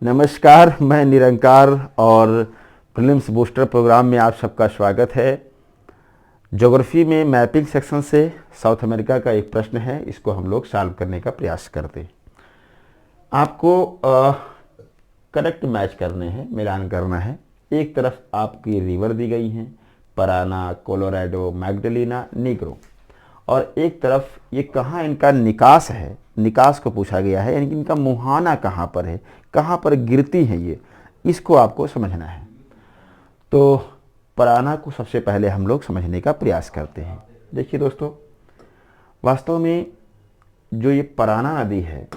नमस्कार, मैं निरंकार और प्रीलिम्स बूस्टर प्रोग्राम में आप सबका स्वागत है। ज्योग्राफी में मैपिंग सेक्शन से साउथ अमेरिका का एक प्रश्न है, इसको हम लोग सॉल्व करने का प्रयास करते हैं। आपको करेक्ट मैच करने हैं, मिलान करना है। एक तरफ आपकी रिवर दी गई हैं, पराना, कोलोराडो, मैग्डलिना, नीग्रो, और एक तरफ ये कहाँ इनका निकास है, निकास को पूछा गया है, यानी कि इनका मुहाना कहाँ पर है, कहाँ पर गिरती हैं ये, इसको आपको समझना है। तो पराना को सबसे पहले हम लोग समझने का प्रयास करते हैं। देखिए दोस्तों, वास्तव में जो ये पराना नदी है,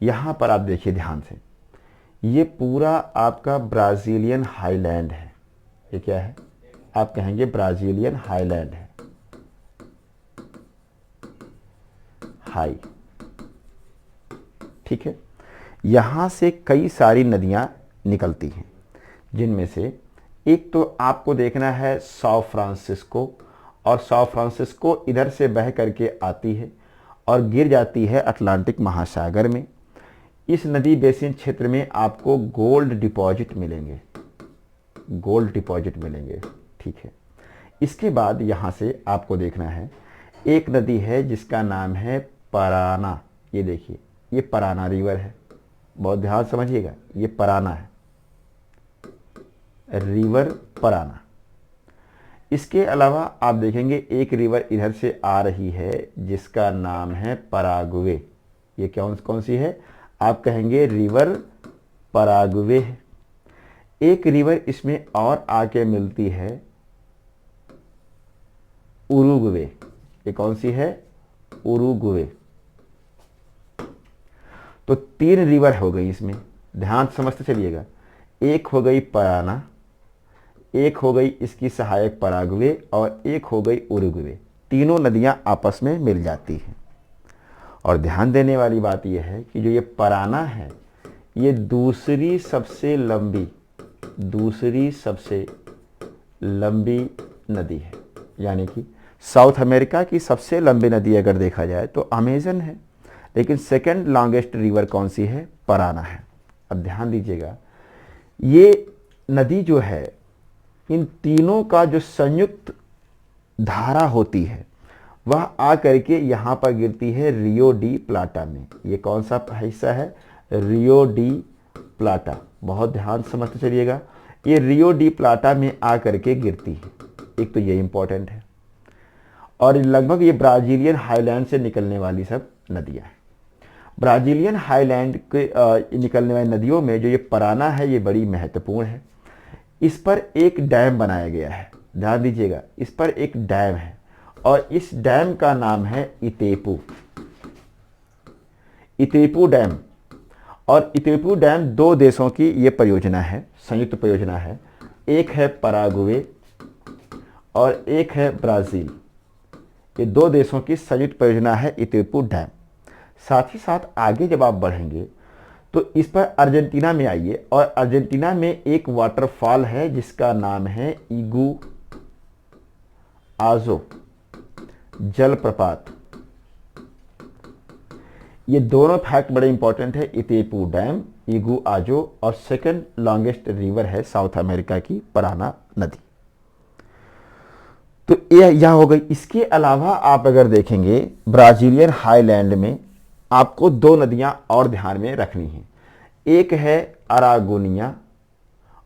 यहाँ पर आप देखिए ध्यान से, ये पूरा आपका ब्राज़ीलियन हाईलैंड है। ये क्या है? आप कहेंगे ब्राज़ीलियन हाईलैंड है, हाई, ठीक है। यहाँ से कई सारी नदियाँ निकलती हैं, जिनमें से एक तो आपको देखना है सौ फ्रांसिस्को, और सौ फ्रांसिस्को इधर से बह करके आती है और गिर जाती है अटलांटिक महासागर में। इस नदी बेसिन क्षेत्र में आपको गोल्ड डिपॉजिट मिलेंगे, गोल्ड डिपॉजिट मिलेंगे, ठीक है। इसके बाद यहाँ से आपको देखना है एक नदी है जिसका नाम है पराना। ये देखिए, ये पराना रिवर है, बहुत ध्यान समझिएगा, ये पराना है, रिवर पराना। इसके अलावा आप देखेंगे एक रिवर इधर से आ रही है जिसका नाम है पराग्वे। ये कौन सी है? आप कहेंगे रिवर पराग्वे है। एक रिवर इसमें और आके मिलती है, उरुग्वे। ये कौन सी है? उरुग्वे। तो तीन रिवर हो गई इसमें, ध्यान समझते चलिएगा। एक हो गई पराना, एक हो गई इसकी सहायक पराग्वे, और एक हो गई उरुग्वे। तीनों नदियां आपस में मिल जाती हैं। और ध्यान देने वाली बात यह है कि जो ये पराना है, ये दूसरी सबसे लंबी नदी है। यानी कि साउथ अमेरिका की सबसे लंबी नदी अगर देखा जाए तो अमेजन है, लेकिन सेकंड लॉन्गेस्ट रिवर कौन सी है? पराना है। अब ध्यान दीजिएगा, ये नदी जो है, इन तीनों का जो संयुक्त धारा होती है वह आ करके यहाँ पर गिरती है रियो डी प्लाटा में। ये कौन सा हिस्सा है? Rio de प्लाटा। बहुत ध्यान समझते चलिएगा, ये रियो डी प्लाटा में आ करके गिरती है। एक तो ये इंपॉर्टेंट है, और लगभग ये ब्राज़ीलियन हाईलैंड से निकलने वाली सब नदियाँ हैं। ब्राज़ीलियन हाईलैंड के निकलने वाली नदियों में जो ये पराना है, ये बड़ी महत्वपूर्ण है। इस पर एक डैम बनाया गया है, ध्यान दीजिएगा, इस पर एक डैम है, और इस डैम का नाम है इतेपू डैम। और इतेपू डैम दो देशों की ये परियोजना है, संयुक्त परियोजना है। एक है पराग्वे और एक है ब्राज़ील। ये दो देशों की संयुक्त परियोजना है इतेपू डैम। साथ ही साथ आगे जब आप बढ़ेंगे तो इस पर अर्जेंटीना में आइए, और अर्जेंटीना में एक वाटरफॉल है जिसका नाम है इगुआजो जलप्रपात। ये दोनों फैक्ट बड़े इंपॉर्टेंट है, इतेपू डैम, इगुआजो, और सेकंड लॉन्गेस्ट रिवर है साउथ अमेरिका की पराना नदी। तो यह हो गई। इसके अलावा आप अगर देखेंगे ब्राज़ीलियन हाईलैंड में आपको दो नदियां और ध्यान में रखनी हैं। एक है अरागोनिया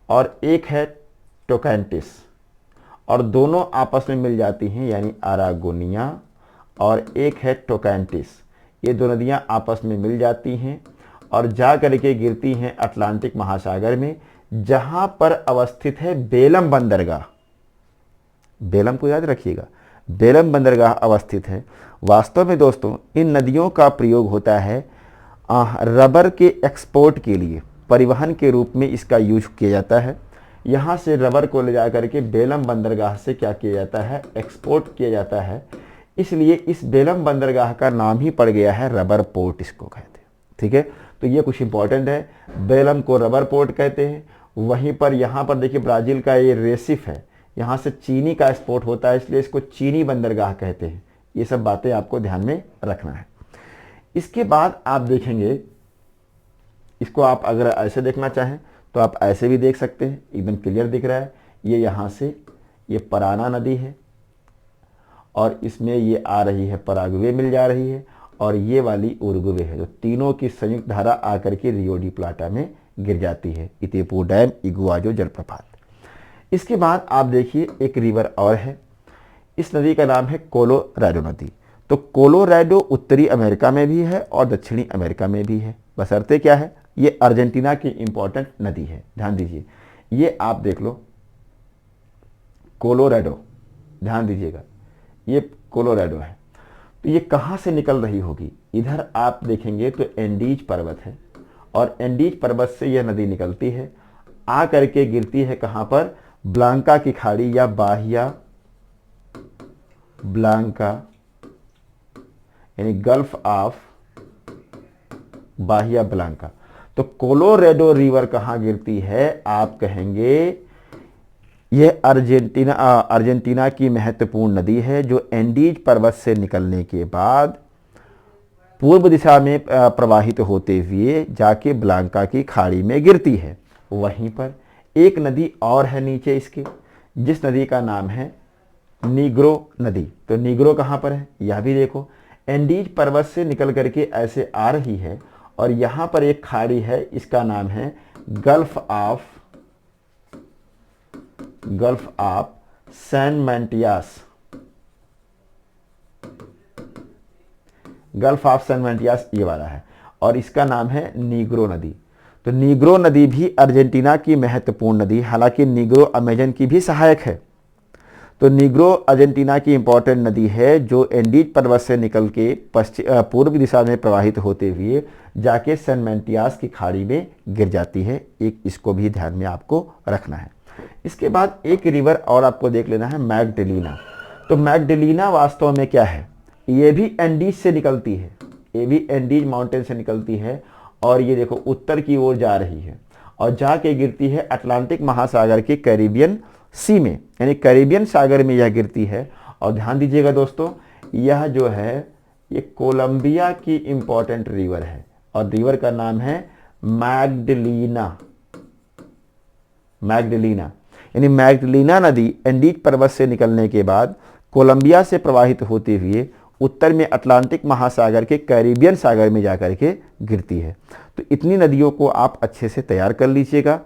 और एक है टोकांटिस, और दोनों आपस में मिल जाती हैं, यानी अरागोनिया और एक है टोकांटिस। ये दो नदियां आपस में मिल जाती हैं और जा करके गिरती हैं अटलांटिक महासागर में, जहां पर अवस्थित है बेलम बंदरगाह। बेलम को याद रखिएगा, बेलम बंदरगाह अवस्थित है। वास्तव में दोस्तों, इन नदियों का प्रयोग होता है रबर के एक्सपोर्ट के लिए, परिवहन के रूप में इसका यूज किया जाता है। यहाँ से रबर को ले जा करके बेलम बंदरगाह से क्या किया जाता है? एक्सपोर्ट किया जाता है। इसलिए इस बेलम बंदरगाह का नाम ही पड़ गया है रबर पोर्ट, इसको कहते हैं, ठीक है। तो ये कुछ इंपॉर्टेंट है, बेलम को रबर पोर्ट कहते हैं। वहीं पर यहाँ पर देखिए ब्राज़ील का ये रेसिफ है, यहाँ से चीनी का एक्सपोर्ट होता है, इसलिए इसको चीनी बंदरगाह कहते हैं। ये सब बातें आपको ध्यान में रखना है। इसके बाद आप देखेंगे इसको आप अगर ऐसे देखना चाहें तो आप ऐसे भी देख सकते हैं, एकदम क्लियर दिख रहा है। ये यहाँ से ये पराना नदी है और इसमें ये आ रही है पराग्वे मिल जा रही है और ये वाली उरुग्वे है। तो तीनों की संयुक्त धारा आकर के रियो डी प्लाटा में गिर जाती है, इतेपो डैम इगुआजो जलप्रपात। इसके बाद आप देखिए एक रिवर और है, इस नदी का नाम है कोलोराडो नदी। तो कोलोराडो उत्तरी अमेरिका में भी है और दक्षिणी अमेरिका में भी है। बशर्ते क्या है, ये अर्जेंटीना की इंपॉर्टेंट नदी है। ध्यान दीजिए, ये आप देख लो कोलोराडो, ध्यान दीजिएगा ये कोलोराडो है। तो ये कहाँ से निकल रही होगी, इधर आप देखेंगे तो एंडीज पर्वत है और एंडीज पर्वत से यह नदी निकलती है, आ करके गिरती है कहाँ पर, ब्लांका की खाड़ी या बाहिया ब्लांका यानी गल्फ ऑफ बाहिया ब्लांका। तो कोलोराडो रिवर कहाँ गिरती है, आप कहेंगे यह अर्जेंटीना की महत्वपूर्ण नदी है जो एंडीज पर्वत से निकलने के बाद पूर्व दिशा में प्रवाहित होते हुए जाके ब्लांका की खाड़ी में गिरती है। वहीं पर एक नदी और है नीचे इसके, जिस नदी का नाम है नीग्रो नदी। तो नीग्रो कहाँ पर है, यह भी देखो, एंडीज पर्वत से निकल करके ऐसे आ रही है और यहाँ पर एक खाड़ी है, इसका नाम है Gulf of San Matias, Gulf of San Matias ये वाला है और इसका नाम है नीग्रो नदी। तो नीग्रो नदी भी अर्जेंटीना की महत्वपूर्ण नदी, हालांकि नीग्रो अमेजन की भी सहायक है। तो नीग्रो अर्जेंटीना की इंपॉर्टेंट नदी है जो एंडीज पर्वत से निकल के पूर्व दिशा में प्रवाहित होते हुए जाके सैन मैंटियास की खाड़ी में गिर जाती है। एक इसको भी ध्यान में आपको रखना है। इसके बाद एक रिवर और आपको देख लेना है, मैगडेलिना। तो मैगडेलिना वास्तव में क्या है, ये भी एंडीज से निकलती है, ये भी एंडीज माउंटेन से निकलती है और ये देखो उत्तर की ओर जा रही है और जाके गिरती है अटलांटिक महासागर के कैरिबियन सी में, यानी कैरिबियन सागर में यह गिरती है। और ध्यान दीजिएगा दोस्तों, यह जो है ये कोलंबिया की इंपॉर्टेंट रिवर है और रिवर का नाम है मैगडेलिना। यानी मैगडेलिना नदी एंडीज पर्वत से निकलने के बाद कोलंबिया से प्रवाहित होते हुए उत्तर में अटलांटिक महासागर के कैरिबियन सागर में जाकर के गिरती है। तो इतनी नदियों को आप अच्छे से तैयार कर लीजिएगा।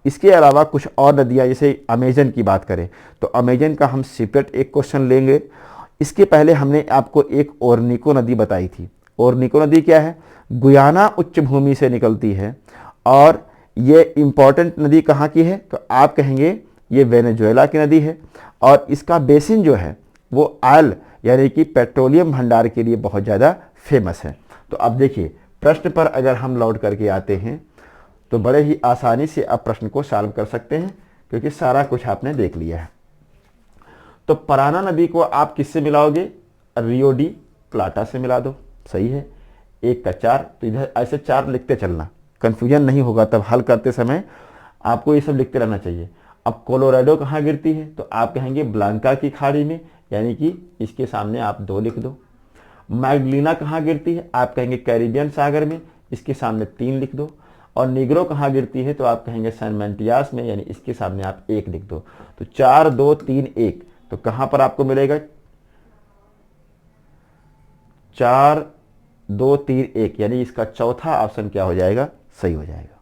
इसके अलावा कुछ और नदियाँ, जैसे अमेजन की बात करें तो अमेजन का हम सेपरेट एक क्वेश्चन लेंगे। इसके पहले हमने आपको एक ओरनिको नदी बताई थी। ओरनिको नदी क्या है, गुयाना उच्च भूमि से निकलती है और ये इंपॉर्टेंट नदी कहाँ की है, तो आप कहेंगे ये वेनेजुएला की नदी है और इसका बेसिन जो है वो ऑयल यानी कि पेट्रोलियम भंडार के लिए बहुत ज़्यादा फेमस है। तो अब देखिए प्रश्न पर अगर हम लौट करके आते हैं तो बड़े ही आसानी से आप प्रश्न को सॉल्व कर सकते हैं क्योंकि सारा कुछ आपने देख लिया है। तो पराना नदी को आप किससे मिलाओगे, रियो डी प्लाटा से मिला दो, सही है। एक का 4, तो इधर ऐसे 4 लिखते चलना, कंफ्यूजन नहीं होगा तब हल करते समय आपको ये सब लिखते रहना चाहिए। अब कोलोराडो कहाँ गिरती है, तो आप कहेंगे ब्लांका की खाड़ी में, यानी कि इसके सामने आप 2 लिख दो। मैगडेलिना कहाँ गिरती है, आप कहेंगे कैरिबियन सागर में, इसके सामने 3 लिख दो। और नीग्रो कहाँ गिरती है, तो आप कहेंगे सैन मैंटियास में, यानी इसके सामने आप 1 लिख दो। तो 4 2 3 1, तो कहाँ पर आपको मिलेगा 4 2 3 1, यानी इसका चौथा ऑप्शन क्या हो जाएगा, सही हो जाएगा।